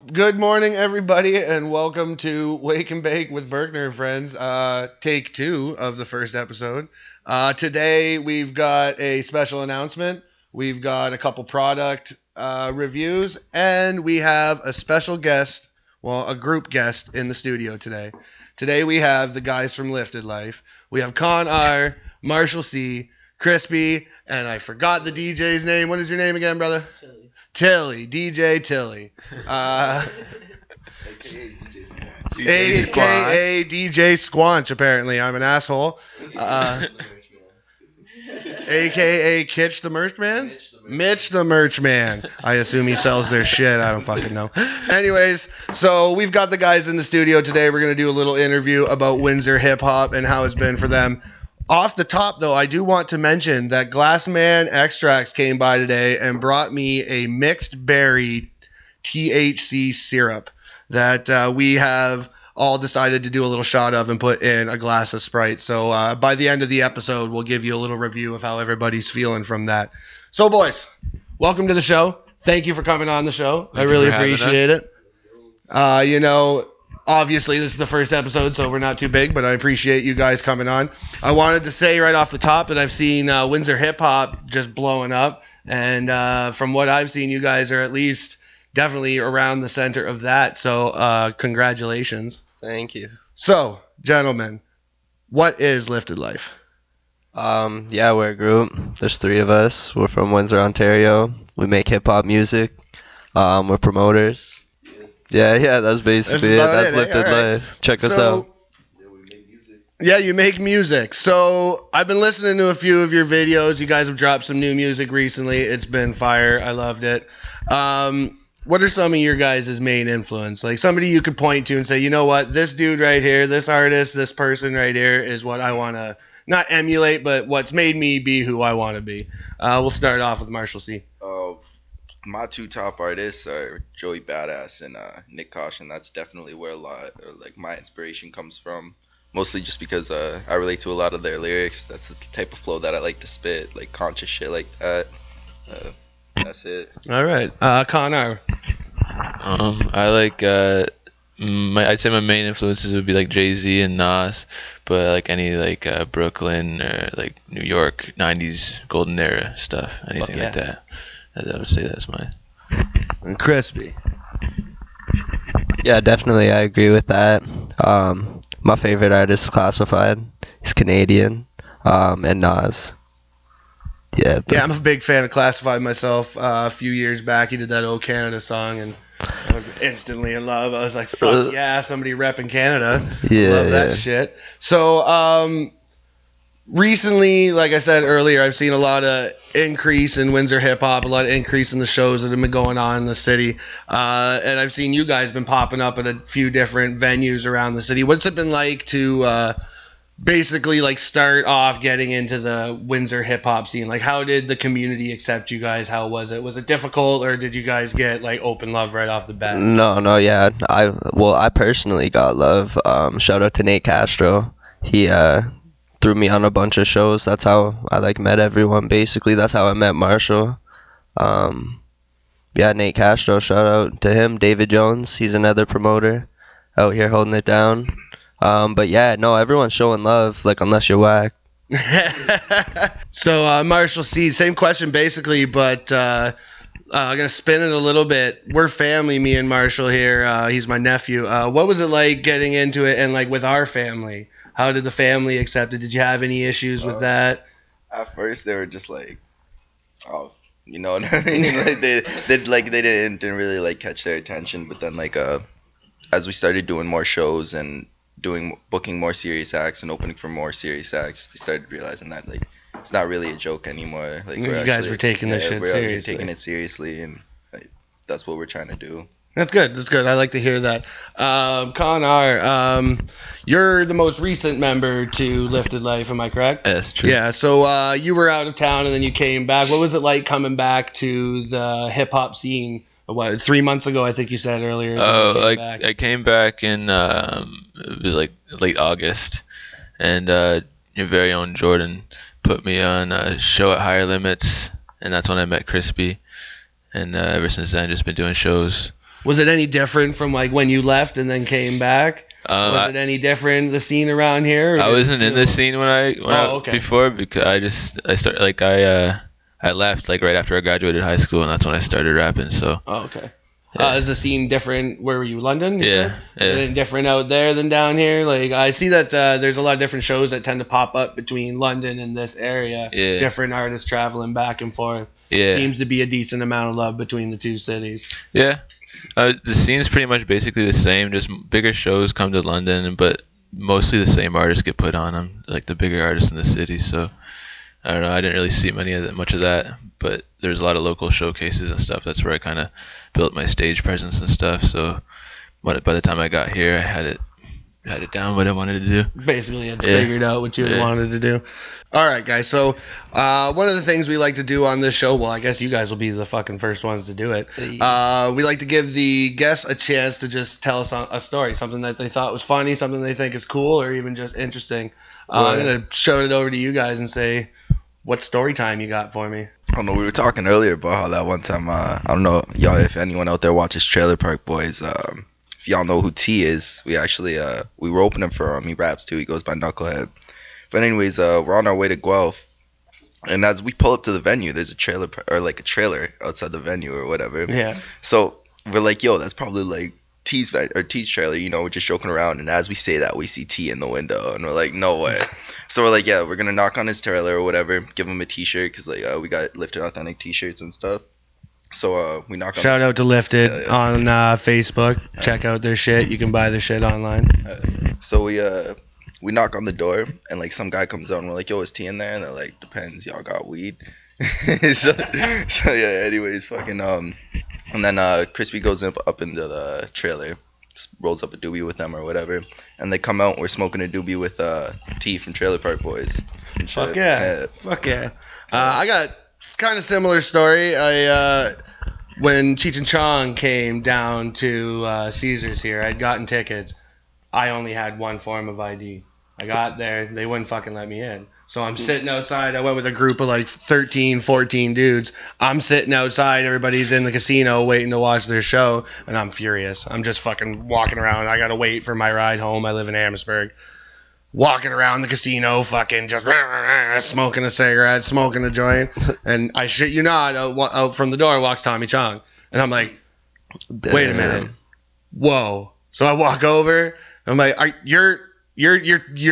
Good morning, everybody, and welcome to Wake and Bake with Berkner and Friends, take two of the first episode. Today, we've got a special announcement. We've got a couple product reviews, and we have a special guest, a group guest in the studio today. Today, we have the guys from Lifted Life. We have Con R, Marshall C, Crispy, and I forgot the DJ's name. What is your name again, brother? Tilly, DJ Tilly. AKA DJ Squanch, apparently. I'm an asshole. AKA Kitch the Merch Man? Mitch the Merch Man. I assume he sells their shit. I don't fucking know. Anyways, so we've got the guys in the studio today. We're going to do a little interview about Windsor hip hop and how it's been for them. Off the top, though, I do want to mention that Glassman Extracts came by today and brought me a mixed berry THC syrup that we have all decided to do a little shot of and put in a glass of Sprite. So by the end of the episode, we'll give you a little review of how everybody's feeling from that. So, boys, welcome to the show. Thank you for coming on the show. I really appreciate it. Obviously, this is the first episode, so we're not too big, but I appreciate you guys coming on. I wanted to say right off the top that I've seen Windsor hip hop just blowing up, and from what I've seen, you guys are at least definitely around the center of that, so congratulations. Thank you. So, gentlemen, what is Lifted Life? We're a group. There's three of us. We're from Windsor, Ontario. We make hip hop music. We're promoters. Yeah, that's basically it. That's Lifted Life. Check us out. Yeah, you make music. So I've been listening to a few of your videos. You guys have dropped some new music recently. It's been fire. I loved it. What are some of your guys' main influence? Like somebody you could point to and say, you know what, this dude right here, this artist, this person right here is what I want to not emulate, but what's made me be who I want to be. We'll start off with Marshall C. My two top artists are Joey Badass and Nick Caution. That's definitely where my inspiration comes from. Mostly just because I relate to a lot of their lyrics. That's the type of flow that I like to spit, like conscious shit like that. That's it. All right, Connor. I like I'd say my main influences would be like Jay-Z and Nas, but like any like Brooklyn or like New York '90s golden era stuff, anything like that. I would say that's mine. And Crispy. Yeah, definitely. I agree with that. My favorite artist is Classified. He's Canadian. And Nas. Yeah, I'm a big fan of Classified myself. A few years back, he did that "Oh Canada" song, and I was instantly in love. I was like, fuck yeah, somebody repping Canada. Yeah. Love that shit. So, recently, like I said earlier, I've seen a lot of increase in Windsor hip hop, a lot of increase in the shows that have been going on in the city. And I've seen you guys been popping up at a few different venues around the city. What's it been like to basically like start off getting into the Windsor hip hop scene? Like, how did the community accept you guys? How was it? Was it difficult, or did you guys get like open love right off the bat? No, yeah. I personally got love. Shout out to Nate Castro. He threw me on a bunch of shows. That's how I like met everyone. Basically, that's how I met Marshall. Nate Castro, shout out to him. David Jones, he's another promoter out here holding it down. Everyone's showing love, like, unless you're whack. So Marshall C, same question basically, but I'm gonna spin it a little bit. We're family, me and Marshall here. He's my nephew. What was it like getting into it, and like with our family? How did the family accept it? Did you have any issues with that? At first, they were just like, oh, you know what I mean? Like they didn't really like catch their attention. But then as we started doing more shows and booking more serious acts and opening for more serious acts, they started realizing that like it's not really a joke anymore. Like you guys were taking this shit seriously. Taking it seriously, and like, that's what we're trying to do. That's good. I like to hear that. Connor, you're the most recent member to Lifted Life, am I correct? That's true. Yeah, so you were out of town and then you came back. What was it like coming back to the hip-hop scene? 3 months ago, I think you said earlier. I came back in, it was like late August, and your very own Jordan put me on a show at Higher Limits, and that's when I met Crispy. And ever since then, just been doing shows Was it any different from like when you left and then came back? Was it any different, the scene around here? I wasn't in the scene when I before, because I started like I left like right after I graduated high school, and that's when I started rapping. So. Oh, okay. Yeah. Is the scene different? Where were you? London? Yeah. Is it different out there than down here? Like I see that there's a lot of different shows that tend to pop up between London and this area. Yeah. Different artists traveling back and forth. Yeah. Seems to be a decent amount of love between the two cities. Yeah. The scene's pretty much basically the same. Just bigger shows come to London, but mostly the same artists get put on them, like the bigger artists in the city. So I don't know. I didn't really see much of that, but there's a lot of local showcases and stuff. That's where I kind of built my stage presence and stuff. So by the time I got here, I had it down what I wanted to do. Basically, had figured out what you wanted to do. All right, guys. So one of the things we like to do on this show, well, I guess you guys will be the fucking first ones to do it. We like to give the guests a chance to just tell us a story, something that they thought was funny, something they think is cool, or even just interesting. I'm going to show it over to you guys and say, what story time you got for me? I don't know. We were talking earlier about how that one time, I don't know, y'all, if anyone out there watches Trailer Park Boys, if y'all know who T is, we actually, we were opening for him. He raps too. He goes by Knucklehead. But anyways, we're on our way to Guelph, and as we pull up to the venue, there's a trailer outside the venue or whatever. Yeah. So we're like, yo, that's probably like T's trailer, you know, we're just joking around. And as we say that, we see T in the window, and we're like, no way. So we're like, yeah, we're gonna knock on his trailer or whatever, give him a T-shirt, cause like we got Lifted Authentic T-shirts and stuff. So we knock on. Shout out to Lifted on Facebook. Check out their shit. You can buy their shit online. So we knock on the door, and like some guy comes out, and we're like, yo, is T in there? And they're like, depends, y'all got weed. so yeah, anyways, fucking and then Crispy goes up into the trailer, rolls up a doobie with them or whatever, and they come out, we're smoking a doobie with T from Trailer Park Boys. Fuck yeah. I got kind of similar story. When Cheech and Chong came down to Caesars here, I'd gotten tickets. I only had one form of ID. I got there, they wouldn't fucking let me in. So I'm sitting outside. I went with a group of like 13, 14 dudes. I'm sitting outside. Everybody's in the casino waiting to watch their show, and I'm furious. I'm just fucking walking around. I got to wait for my ride home. I live in Amherstburg. Walking around the casino, fucking just smoking a cigarette, smoking a joint. And I shit you not, out from the door walks Tommy Chong. And I'm like, wait a minute. Whoa. So I walk over. I'm like, you're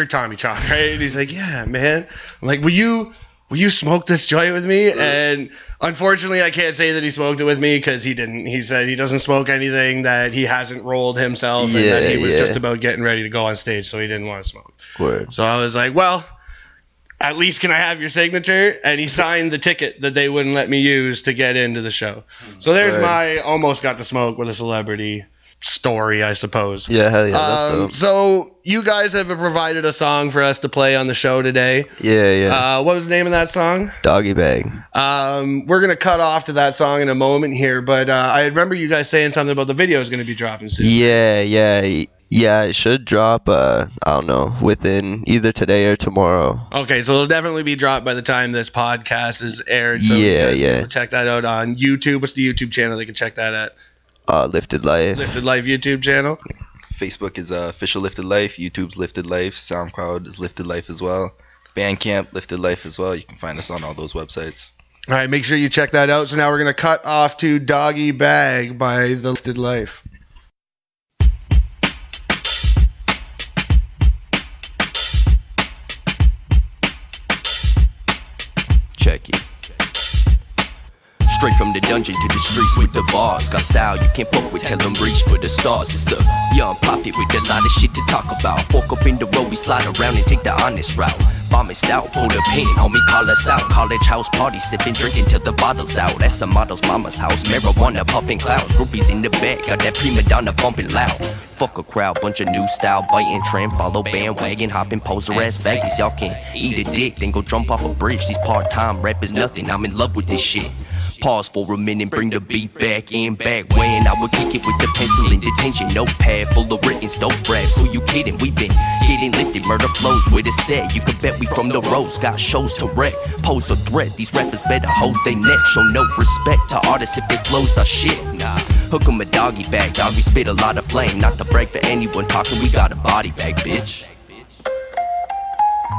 Tommy Chong, right? And he's like, yeah, man. I'm like, will you smoke this joint with me? And unfortunately, I can't say that he smoked it with me because he didn't. He said he doesn't smoke anything that he hasn't rolled himself, and that he was just about getting ready to go on stage, so he didn't want to smoke. Word. So I was like, well, at least can I have your signature? And he signed the ticket that they wouldn't let me use to get into the show. So there's my almost got to smoke with a celebrity story, I suppose. Yeah, hell yeah, that's dope. So you guys have provided a song for us to play on the show today. Yeah. What was the name of that song? Doggy Bag. We're gonna cut off to that song in a moment here, but I remember you guys saying something about the video is gonna be dropping soon. Yeah, it should drop, I don't know, within either today or tomorrow. Okay, so it'll definitely be dropped by the time this podcast is aired. So check that out on YouTube. What's the YouTube channel they can check that at? Lifted Life. Lifted Life YouTube channel. Facebook is official Lifted Life. YouTube's Lifted Life. SoundCloud is Lifted Life as well. Bandcamp, Lifted Life as well. You can find us on all those websites. All right, make sure you check that out. So now we're going to cut off to Doggy Bag by The Lifted Life. Check it. Straight from the dungeon to the streets with the bars. Got style you can't fuck with, tell them reach for the stars. It's the young prophet with a lot of shit to talk about. Fork up in the road, we slide around and take the honest route. Bombing stout, pull the pin, homie, call us out. College house party, sipping, drinking till the bottle's out. That's a model's mama's house, marijuana puffing clouds. Groupies in the back, got that prima donna bumping loud. Fuck a crowd, bunch of new style, biting trend, follow bandwagon, hopping poser ass Vegas. Y'all can eat a dick, then go jump off a bridge. These part-time rappers nothing, I'm in love with this shit. Pause for a minute, bring the beat back in. Back when I would kick it with the pencil in detention. Notepad full of written dope raps. Who you kidding? We been getting lifted, murder flows with a set. You can bet we from the roads, got shows to wreck. Pose a threat, these rappers better hold their neck. Show no respect to artists if they flows are shit. Nah, hook 'em a doggy bag, doggy spit a lot of flame. Not to brag for anyone talking, we got a body bag, bitch.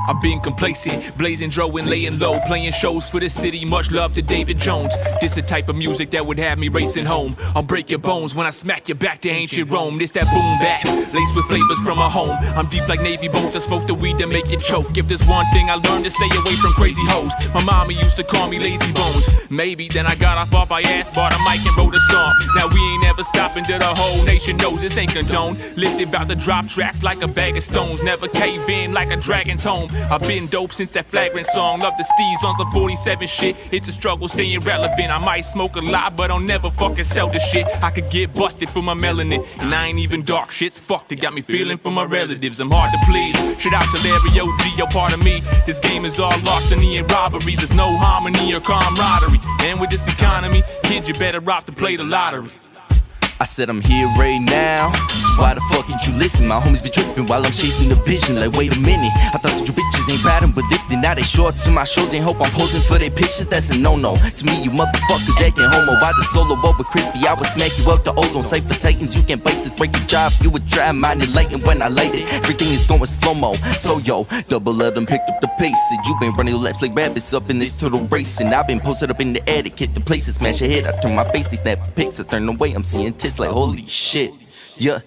I'm being complacent, blazing dro and laying low, playing shows for the city, much love to David Jones. This the type of music that would have me racing home. I'll break your bones when I smack you back to ancient Rome. This that boom bap, laced with flavors from a home. I'm deep like Navy bones, I smoke the weed that make you choke. If there's one thing I learned, to stay away from crazy hoes. My mama used to call me lazy bones. Maybe then I got off my ass, bought a mic and wrote a song. Now we ain't ever stopping till the whole nation knows this ain't condoned. Lifted about to drop tracks like a bag of stones. Never cave in like a dragon's home. I've been dope since that flagrant song. Love the steeds on some 47 shit. It's a struggle staying relevant. I might smoke a lot, but I'll never fucking sell the shit. I could get busted for my melanin, and I ain't even dark. Shit's fucked. It got me feeling for my relatives. I'm hard to please. Shout out to Larry OG, yo, part of me. This game is all larceny and robbery. There's no harmony or camaraderie. And with this economy, kid, you better off to play the lottery. I said I'm here right now, so why the fuck ain't you listen? My homies be tripping while I'm chasing the vision. Like wait a minute, I thought that you bitches ain't riding but lifting. Now they show up to my shows and hope I'm posing for their pictures. That's a no-no. To me you motherfuckers acting homo. By the solo up with Crispy, I would smack you up the ozone. Safe for Titans, you can't bite this, break your job. You would try manipulating when I light it. Everything is going slow-mo. So yo, double let them pick up the pace. And you been running laps like rabbits up in this turtle race. And I've been posted up in the attic, hit the places, smash your head. I turn my face, they snap the pics. I turn away, I'm seeing tits like holy shit. Yeah,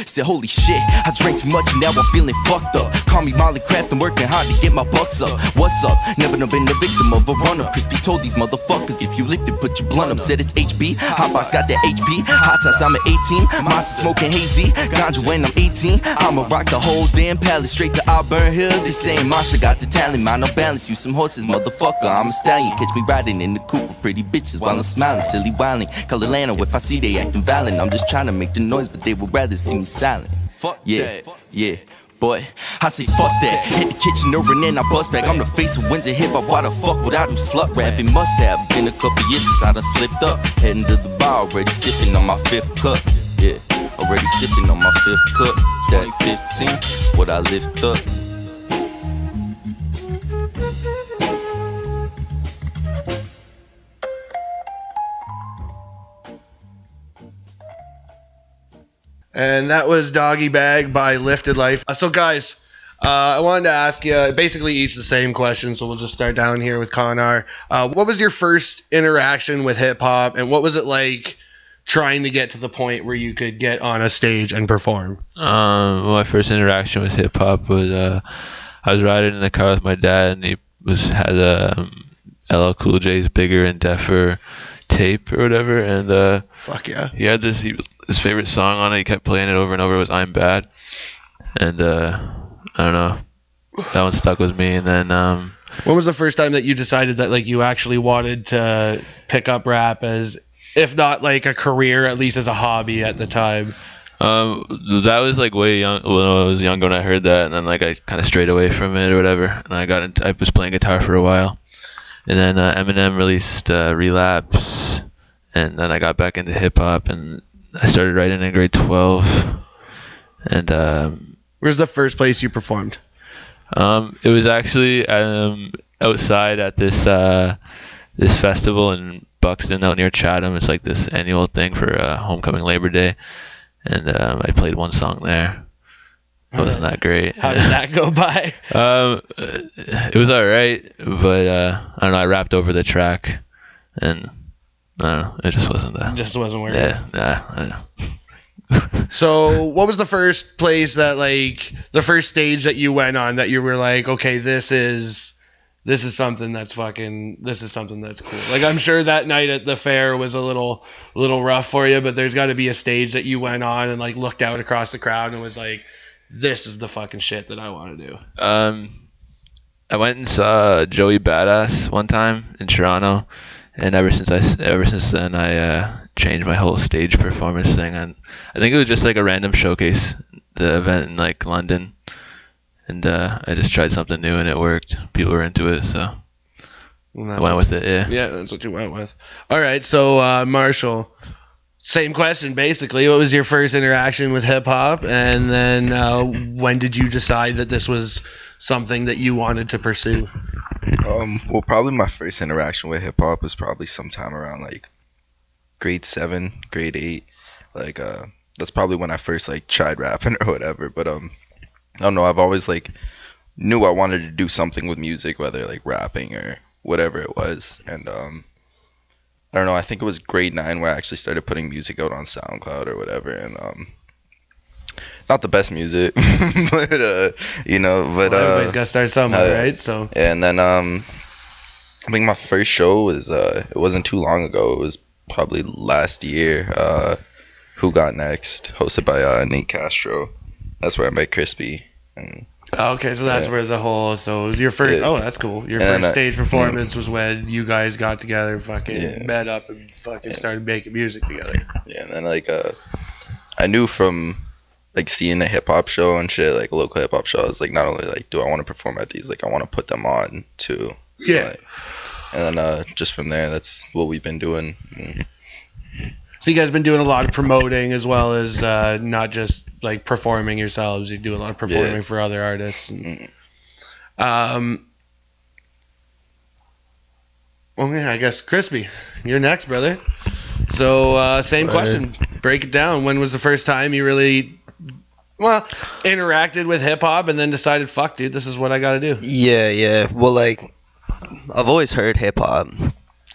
said holy shit. I drank too much and now I'm feeling fucked up. Call me Molly Craft, I'm working hard to get my bucks up. What's up? Never been the victim of a run-up. Crispy told these motherfuckers, if you lift it, put your blunt up. Said it's HB, Hot Box got that HP. Hot Sauce, I'm at 18. Monster smoking hazy. Ganja when I'm 18. I'ma rock the whole damn palace straight to Auburn Hills. They saying Marsha got the talent, mind no balance. You some horses, motherfucker, I'm a stallion. Catch me riding in the coupe with pretty bitches while I'm smiling till he wildin'. Call Atlanta if I see they acting violent. I'm just trying to make the noise, but they would rather see me silent. Fuck yeah, yeah, boy. I say fuck that. Hit the kitchen over and then I bust back. I'm the face of wins and hip hop. Why the fuck would I do slut rapping? Must have been a couple years since I done slipped up. Heading to the bar, already sipping on my 5th cup. Yeah, already sipping on my 5th cup. That 15, what I lift up. And that was Doggy Bag by Lifted Life. So guys, I wanted to ask you basically each the same question, so we'll just start down here with Konar. What was your first interaction with hip-hop, and what was it like trying to get to the point where you could get on a stage and perform? Well, my first interaction with hip-hop was I was riding in the car with my dad, and he had LL Cool J's Bigger and Deffer tape or whatever, and fuck yeah, he had his favorite song on it. He kept playing it over and over. It was I'm Bad, and I don't know, that one stuck with me. And then when was the first time that you decided that like you actually wanted to pick up rap as, if not like a career, at least as a hobby at the time? That was like way young when I was younger when I heard that, and then like I kind of strayed away from it or whatever, and I was playing guitar for a while. And then Eminem released Relapse, and then I got back into hip-hop, and I started writing in grade 12. And where's the first place you performed? It was actually outside at this festival in Buxton out near Chatham. It's like this annual thing for Homecoming Labor Day, and I played one song there. It wasn't that great. How did that go by? It was alright, but I don't know, I rapped over the track, and I don't know, it just wasn't that. It just wasn't working. Yeah, I know. So what was the first place that, like, the first stage that you went on that you were like, okay, this is something that's cool. Like, I'm sure that night at the fair was a little rough for you, but there's got to be a stage that you went on and like looked out across the crowd and was like, this is the fucking shit that I want to do. I went and saw Joey Badass one time in Toronto, and ever since then I changed my whole stage performance thing. And I think it was just like a random showcase, the event in like London, and I just tried something new and it worked. People were into it, so I went with it. Yeah. Yeah, that's what you went with. All right, so Marshall, same question basically. What was your first interaction with hip hop, and then when did you decide that this was something that you wanted to pursue? Well, probably my first interaction with hip hop was probably sometime around like grade 7, grade 8. Like that's probably when I first like tried rapping or whatever. But I don't know. I've always like knew I wanted to do something with music, whether like rapping or whatever it was. And I don't know. I think it was grade 9 where I actually started putting music out on SoundCloud or whatever. And not the best music, but you know, but everybody's got to start somewhere, right? So and then I think my first show was it wasn't too long ago. It was probably last year. Who Got Next, hosted by Nate Castro. That's where I met Crispy. And okay, so that's where the whole your first that's cool. Your first stage performance was when you guys got together, fucking met up and fucking started making music together. Yeah, and then like I knew from like seeing a hip hop show and shit, like a local hip hop show, I was like, not only like do I want to perform at these, like I want to put them on too. So, yeah. Like, and then just from there, that's what we've been doing. So you guys been doing a lot of promoting as well as not just like performing yourselves. You do a lot of performing for other artists. And, well, yeah, I guess Crispy, you're next, brother. So same question. Break it down. When was the first time you really interacted with hip hop and then decided, fuck, dude, this is what I got to do? Yeah. Well, like I've always heard hip hop.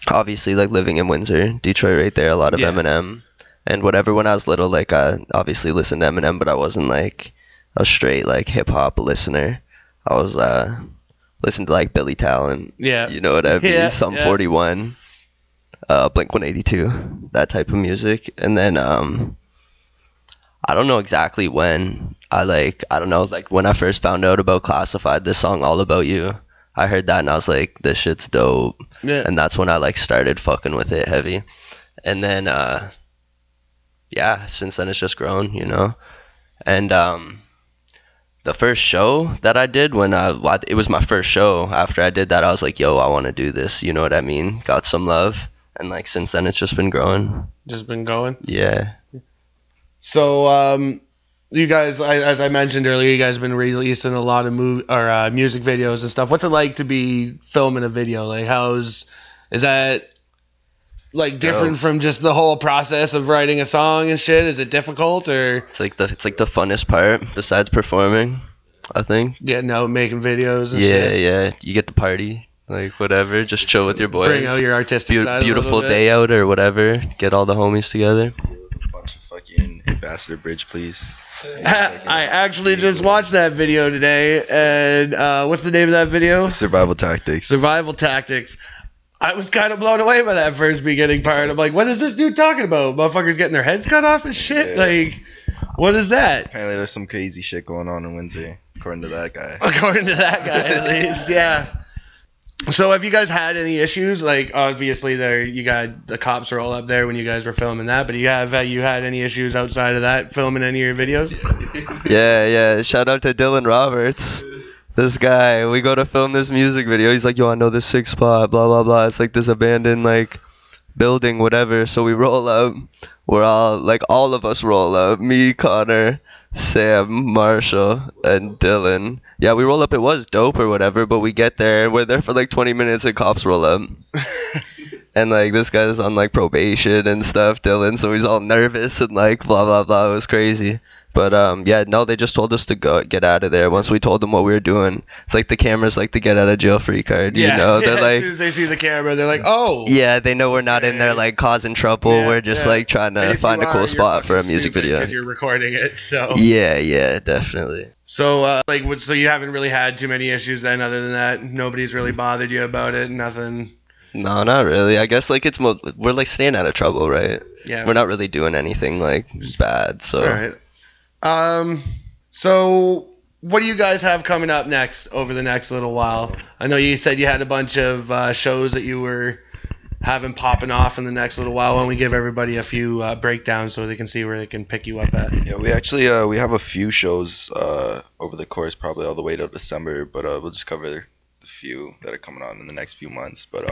Obviously, like living in Windsor, Detroit, right there, a lot of Eminem and whatever. When I was little, like I obviously listened to Eminem, but I wasn't like a straight like hip hop listener. I was listening to like Billy Talent, you know what I mean, Sum 41, Blink 182, that type of music. And then I don't know exactly when I don't know, like when I first found out about Classified, this song All About You. I heard that and I was like, this shit's dope. Yeah. And that's when I like started fucking with it heavy. And then, since then it's just grown, you know. And the first show that I did it was my first show. After I did that, I was like, yo, I want to do this. You know what I mean? Got some love. And like since then it's just been growing. Just been going? Yeah. So, you guys, as I mentioned earlier, you guys have been releasing a lot of music videos and stuff. What's it like to be filming a video? Like, is that like different from just the whole process of writing a song and shit? Is it difficult or? It's like the funnest part besides performing, I think. Getting out, making videos. And shit. Yeah. You get to party, like whatever. Just chill with your boys. Bring out your artistic side. Beautiful day out or whatever. Get all the homies together. A bunch of fucking Ambassador Bridge, please. I actually just watched that video today, and what's the name of that video? Survival Tactics. I was kind of blown away by that first beginning part. I'm like, what is this dude talking about? Motherfuckers getting their heads cut off and shit? Yeah. Like, what is that? Apparently there's some crazy shit going on in Windsor, according to that guy. At least, yeah. So have you guys had any issues? Like, obviously, you got the cops roll up there when you guys were filming that, but you had any issues outside of that filming any of your videos? Yeah. Shout out to Dylan Roberts. This guy, we go to film this music video. He's like, yo, I know this sick spot, blah, blah, blah. It's like this abandoned, like, building, whatever. So we roll up. We're all of us roll up. Me, Connor, Sam, Marshall, and Dylan. Yeah, we roll up. It was dope or whatever, but we get there. We're there for like 20 minutes and cops roll up. And like this guy's on like probation and stuff, Dylan, so he's all nervous and like blah, blah, blah. It was crazy. But they just told us to get out of there once we told them what we were doing. It's like the cameras like the get out of jail free card, you know? They're like, as soon as they see the camera, they're like, oh. Yeah, they know we're not in there like causing trouble. We're just like trying to find a cool spot for a music video. Because you're recording it, so. Yeah, definitely. So, so you haven't really had too many issues then other than that? Nobody's really bothered you about it? Nothing? No, not really. I guess like we're like staying out of trouble, right? Yeah. We're not really doing anything like bad, so. All right. So what do you guys have coming up next over the next little while? I know you said you had a bunch of shows that you were having popping off in the next little while. Why don't we give everybody a few breakdowns so they can see where they can pick you up at? Yeah, we actually we have a few shows over the course, probably all the way to December, but we'll just cover the the few that are coming on in the next few months. But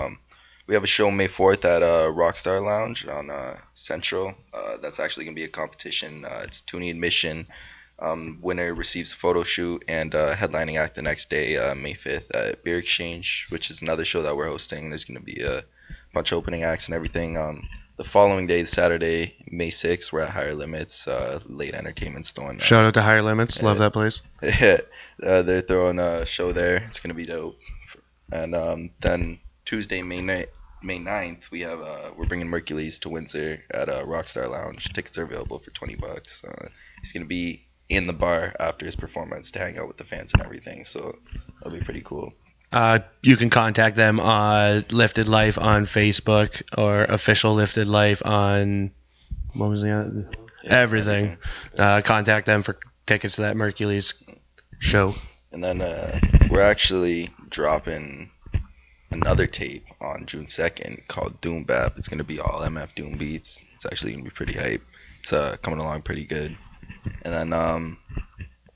we have a show May 4th at Rockstar Lounge on Central. That's actually gonna be a competition. It's Toonie admission. Winner receives a photo shoot and headlining act the next day, May 5th at Beer Exchange, which is another show that we're hosting. There's gonna be a bunch of opening acts and everything. The following day, Saturday, May 6th, we're at Higher Limits, late entertainment store. Shout out to Higher Limits. Love that place. They're throwing a show there. It's going to be dope. And then Tuesday, May 9th, we're bringing Mercules to Windsor at Rockstar Lounge. Tickets are available for $20. He's going to be in the bar after his performance to hang out with the fans and everything. So that'll be pretty cool. You can contact them on Lifted Life on Facebook or Official Lifted Life on what was the other? Everything. Contact them for tickets to that Mercules show. And then we're actually dropping another tape on June 2nd called Doom Bap. It's gonna be all MF Doom beats. It's actually gonna be pretty hype. It's coming along pretty good. And then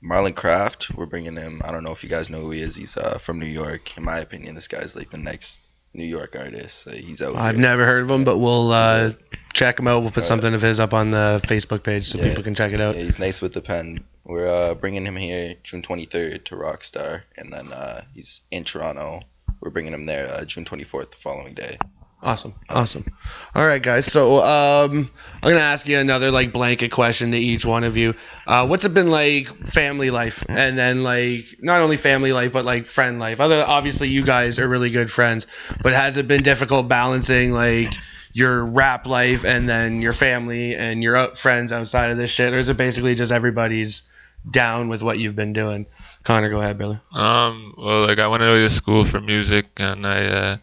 Marlon Craft, we're bringing him. I don't know if you guys know who he is. He's from New York. In my opinion, this guy's like the next New York artist. He's out I've here. never heard of him, but we'll check him out. We'll put something of his up on the Facebook page so people can check it out. Yeah, he's nice with the pen. We're bringing him here June 23rd to Rockstar, and then he's in Toronto. We're bringing him there June 24th, the following day. Awesome. All right, guys. So I'm gonna ask you another like blanket question to each one of you. What's it been like family life, and then like not only family life but like friend life? Obviously you guys are really good friends, but has it been difficult balancing like your rap life and then your family and your friends outside of this shit, or is it basically just everybody's down with what you've been doing? Connor, go ahead, brother. Well, like I went to school for music and I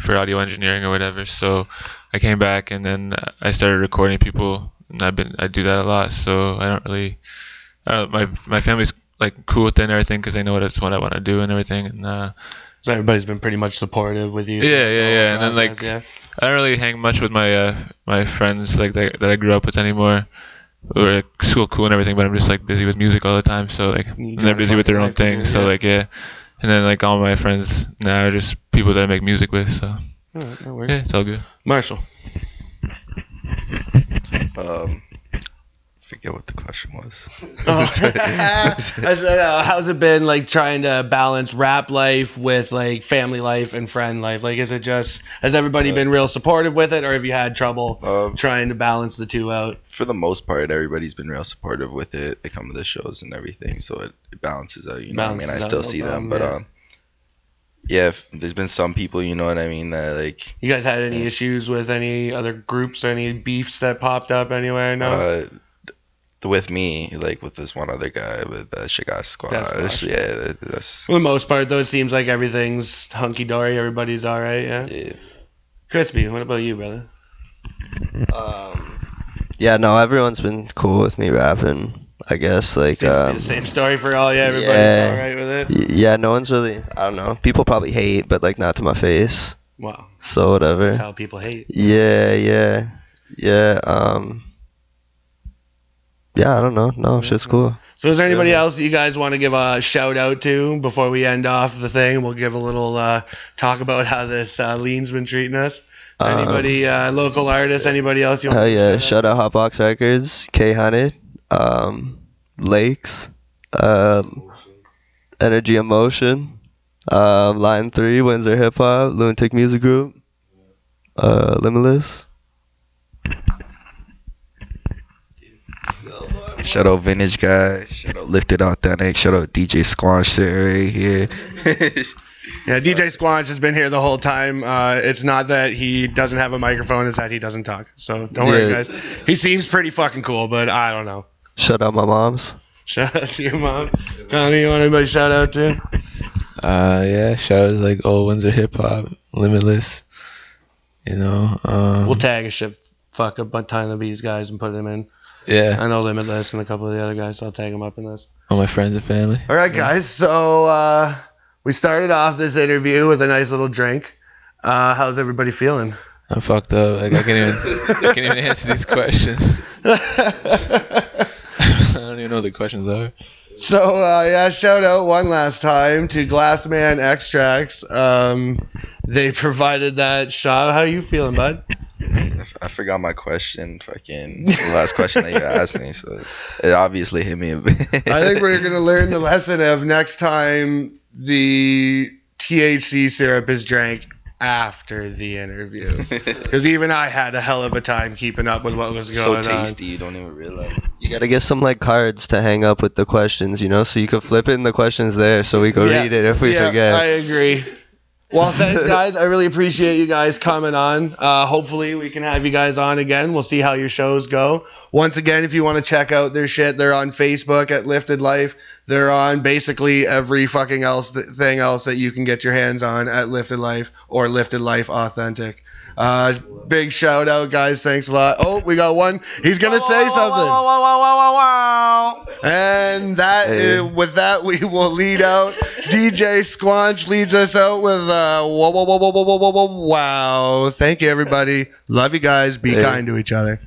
for audio engineering or whatever. So I came back and then I started recording people, and I do that a lot. So I don't really, my family's like cool with it and everything because they know it's what I want to do and everything. And so everybody's been pretty much supportive with you. Yeah. And then like I don't really hang much with my friends like that I grew up with anymore. We're like, still cool and everything, but I'm just like busy with music all the time. So like they're busy with their own thing. So like yeah. And then like all my friends now are just people that I make music with, so Alright, that works. yeah, it's all good. Marshall. Forget what the question was. I said, how's it been like trying to balance rap life with like family life and friend life? Like, is it just, has everybody been real supportive with it, or have you had trouble trying to balance the two out? For the most part, everybody's been real supportive with it. They come to the shows and everything, so it balances out. You know what I mean? I still see them, but yeah, there's been some people, you know what I mean, that like. You guys had any issues with any other groups or any beefs that popped up anywhere? No. With me, like with this one other guy with Shigas Squad. Yeah, that's. For the most part, though, it seems like everything's hunky dory. Everybody's all right. Yeah. Crispy, what about you, brother? Yeah, no, everyone's been cool with me rapping. I guess like Seems to be the same story for all. Yeah, everybody's all right with it. Yeah, no one's really. I don't know. People probably hate, but like not to my face. Wow. So whatever. That's how people hate. Yeah. Yeah, I don't know. No, shit's cool. So is there anybody else that you guys want to give a shout out to before we end off the thing? We'll give a little talk about how this lean's been treating us. Anybody, local artists, anybody else you want to shout out Hotbox Records, K-Hunted, Lakes, Energy Emotion, Line 3, Windsor Hip Hop, Lunatic Music Group, Limitless. Shout out Vintage Guy. Shout out Lifted Authentic. Shout out DJ Squanch sitting right here. Yeah, DJ Squanch has been here the whole time. It's not that he doesn't have a microphone, it's that he doesn't talk. So don't worry, guys. He seems pretty fucking cool, but I don't know. Shout out my moms. Shout out to your mom. Connie, you want anybody to shout out to? Yeah, shout out to like old Windsor Hip Hop, Limitless. You know. We'll tag a shit fuck a ton of these guys and put them in. Yeah. I know Limitless and a couple of the other guys, so I'll tag them up in this. All my friends and family. All right, guys. So we started off this interview with a nice little drink. How's everybody feeling? I'm fucked up. Like I can't even answer these questions. I don't even know what the questions are. So, yeah, shout out one last time to Glassman Extracts. They provided that shot. How you feeling, bud? I forgot my question. Fucking the last question that you asked me, so it obviously hit me a bit. I think we're gonna learn the lesson of next time the THC syrup is drank after the interview, because even I had a hell of a time keeping up with what was going on. So tasty, you don't even realize. You gotta get some like cards to hang up with the questions, so you could flip it and the questions there, so we could read it if we forget. I agree. Well, thanks, guys. I really appreciate you guys coming on. Hopefully, we can have you guys on again. We'll see how your shows go. Once again, if you want to check out their shit, they're on Facebook at Lifted Life. They're on basically every fucking thing else that you can get your hands on at Lifted Life or Lifted Life Authentic. Big shout out, guys. Thanks a lot. Oh, we got one. He's gonna say something. And with that, we will lead out. DJ Squanch leads us out with wow. Thank you, everybody. Love you guys. Be kind to each other.